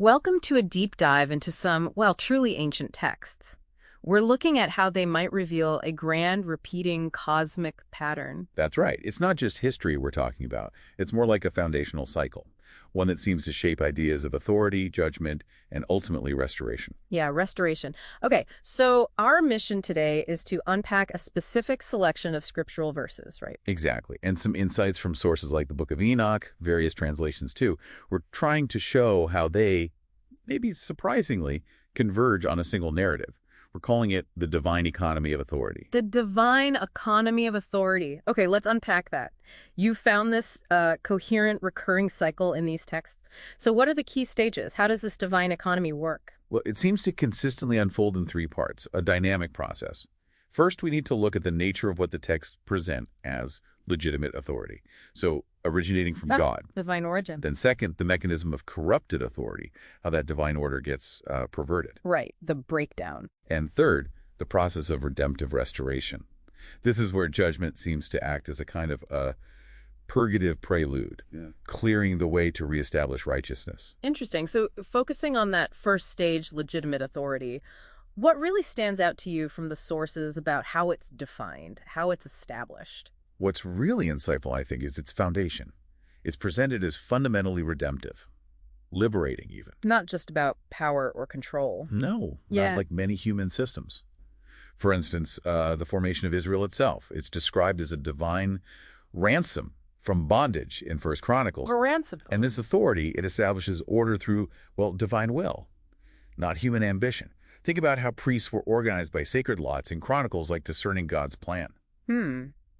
Welcome to a deep dive into some, well, truly ancient texts. We're looking at how they might reveal a grand, repeating cosmic pattern. That's right. It's not just history we're talking about. It's more like a foundational cycle, one that seems to shape ideas of authority, judgment, and ultimately restoration. Yeah, restoration. Okay, so our mission today is to unpack a specific selection of scriptural verses, right? Exactly. And some insights from sources like the Book of Enoch, various translations too. We're trying to show how they, maybe surprisingly, converge on a single narrative. We're calling it the divine economy of authority. The divine economy of authority. Okay, let's unpack that. You found this coherent, recurring cycle in these texts. So what are the key stages? How does this divine economy work? Well, it seems to consistently unfold in three parts, a dynamic process. First, we need to look at the nature of what the texts present as legitimate authority. So, originating from God. Divine origin. Then second, the mechanism of corrupted authority, how that divine order gets perverted. Right, the breakdown. And third, the process of redemptive restoration. This is where judgment seems to act as a kind of a purgative prelude, clearing the way to reestablish righteousness. Interesting. So focusing on that first stage, legitimate authority, what really stands out to you from the sources about how it's defined, how it's established? What's really insightful, I think, is its foundation. It's presented as fundamentally redemptive, liberating even. Not just about power or control. No, not like many human systems. For instance, the formation of Israel itself. It's described as a divine ransom from bondage in First Chronicles. A ransom. And this authority, it establishes order through, well, divine will, not human ambition. Think about how priests were organized by sacred lots in Chronicles, like discerning God's plan.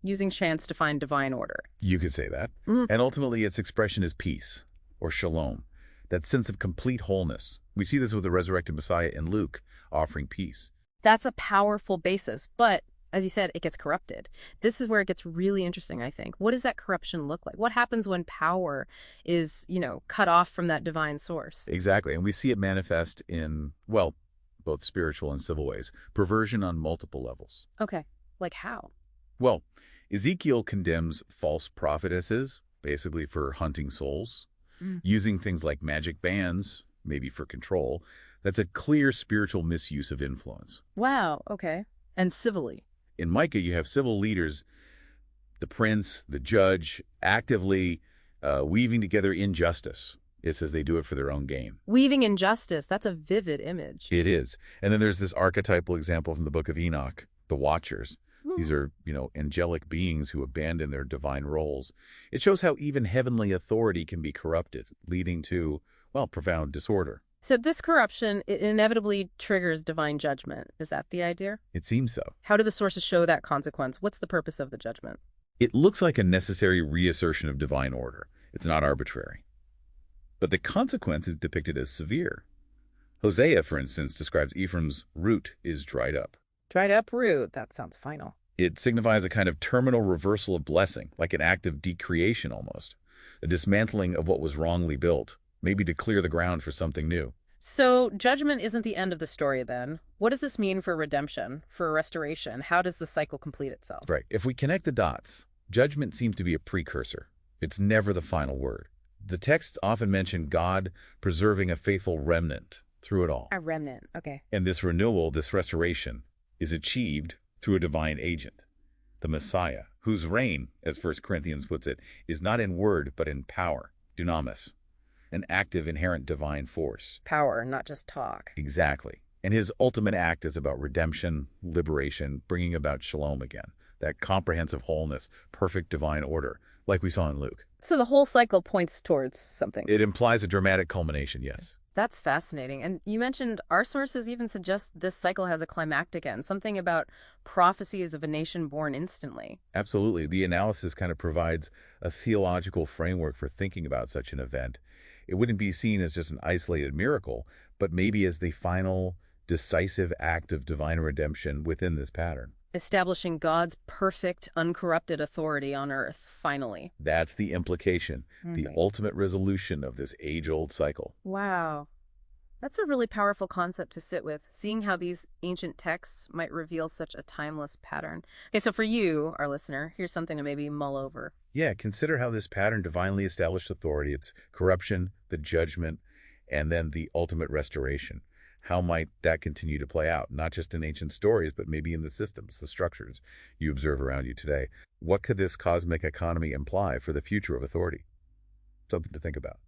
Using chance to find divine order. You could say that. And ultimately, its expression is peace, or shalom, that sense of complete wholeness. We see this with the resurrected Messiah in Luke, offering peace. That's a powerful basis, but as you said, it gets corrupted. This is where it gets really interesting, I think. What does that corruption look like? What happens when power is, cut off from that divine source? Exactly. And we see it manifest in, well, both spiritual and civil ways. Perversion on multiple levels. Okay. Like how? Well, Ezekiel condemns false prophetesses, basically for hunting souls, using things like magic bands, maybe for control. That's a clear spiritual misuse of influence. Wow, okay. And civilly. In Micah, you have civil leaders, the prince, the judge, actively weaving together injustice. It says they do it for their own gain. Weaving injustice, that's a vivid image. It is. And then there's this archetypal example from the Book of Enoch, the Watchers. These are, angelic beings who abandon their divine roles. It shows how even heavenly authority can be corrupted, leading to, well, profound disorder. So this corruption, it inevitably triggers divine judgment. Is that the idea? It seems so. How do the sources show that consequence? What's the purpose of the judgment? It looks like a necessary reassertion of divine order. It's not arbitrary. But the consequence is depicted as severe. Hosea, for instance, describes Ephraim's root is dried up. Dried up root, that sounds final. It signifies a kind of terminal reversal of blessing, like an act of decreation almost, a dismantling of what was wrongly built, maybe to clear the ground for something new. So judgment isn't the end of the story then. What does this mean for redemption, for restoration? How does the cycle complete itself? Right. If we connect the dots, judgment seems to be a precursor. It's never the final word. The texts often mention God preserving a faithful remnant through it all. A remnant, okay. And this renewal, this restoration, is achieved through a divine agent, the Messiah, whose reign, as 1 Corinthians puts it, is not in word but in power, dunamis, an active, inherent divine force. Power, not just talk. Exactly. And his ultimate act is about redemption, liberation, bringing about shalom again, that comprehensive wholeness, perfect divine order, like we saw in Luke. So the whole cycle points towards something. It implies a dramatic culmination, yes. That's fascinating. And you mentioned our sources even suggest this cycle has a climactic end, something about prophecies of a nation born instantly. Absolutely. The analysis kind of provides a theological framework for thinking about such an event. It wouldn't be seen as just an isolated miracle, but maybe as the final decisive act of divine redemption within this pattern. Establishing God's perfect, uncorrupted authority on earth, finally. That's the implication, the ultimate resolution of this age-old cycle. Wow. That's a really powerful concept to sit with, seeing how these ancient texts might reveal such a timeless pattern. Okay, so for you, our listener, here's something to maybe mull over. Yeah, consider how this pattern divinely established authority, its corruption, the judgment, and then the ultimate restoration. How might that continue to play out, not just in ancient stories, but maybe in the systems, the structures you observe around you today? What could this cosmic economy imply for the future of authority? Something to think about.